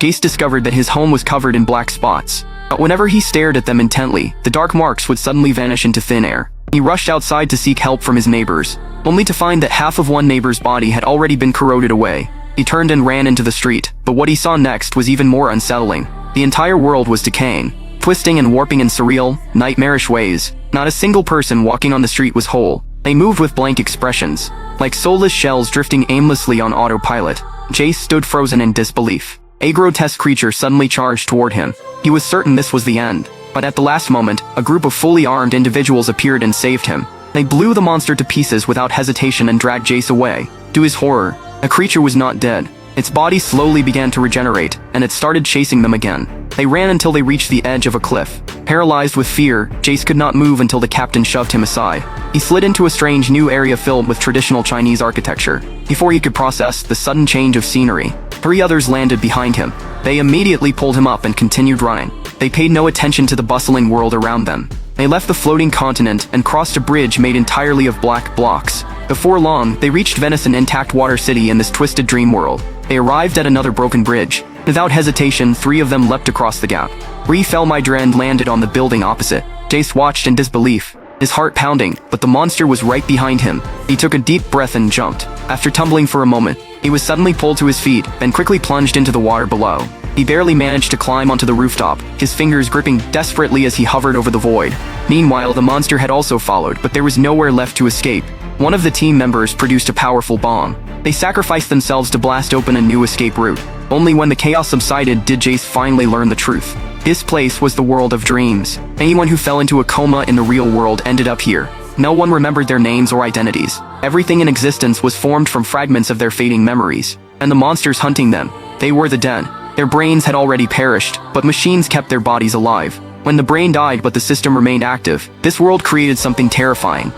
Jace discovered that his home was covered in black spots. But whenever he stared at them intently, the dark marks would suddenly vanish into thin air. He rushed outside to seek help from his neighbors, only to find that half of one neighbor's body had already been corroded away. He turned and ran into the street, but what he saw next was even more unsettling. The entire world was decaying, twisting and warping in surreal, nightmarish ways. Not a single person walking on the street was whole. They moved with blank expressions, like soulless shells drifting aimlessly on autopilot. Jace stood frozen in disbelief. A grotesque creature suddenly charged toward him. He was certain this was the end, but at the last moment, a group of fully armed individuals appeared and saved him. They blew the monster to pieces without hesitation and dragged Jace away. To his horror, the creature was not dead. Its body slowly began to regenerate, and it started chasing them again. They ran until they reached the edge of a cliff. Paralyzed with fear, Jace could not move until the captain shoved him aside. He slid into a strange new area filled with traditional Chinese architecture. Before he could process the sudden change of scenery, 3 others landed behind him. They immediately pulled him up and continued running. They paid no attention to the bustling world around them. They left the floating continent and crossed a bridge made entirely of black blocks. Before long, they reached Venice, an intact water city in this twisted dream world. They arrived at another broken bridge. Without hesitation, 3 of them leapt across the gap. Bree Felmydre landed on the building opposite. Jace watched in disbelief, his heart pounding, but the monster was right behind him. He took a deep breath and jumped. After tumbling for a moment, he was suddenly pulled to his feet, then quickly plunged into the water below. He barely managed to climb onto the rooftop, his fingers gripping desperately as he hovered over the void. Meanwhile, the monster had also followed, but there was nowhere left to escape. One of the team members produced a powerful bomb. They sacrificed themselves to blast open a new escape route. Only when the chaos subsided did Jace finally learn the truth. This place was the world of dreams. Anyone who fell into a coma in the real world ended up here. No one remembered their names or identities. Everything in existence was formed from fragments of their fading memories. And the monsters hunting them, they were the dead. Their brains had already perished, but machines kept their bodies alive. When the brain died but the system remained active, this world created something terrifying.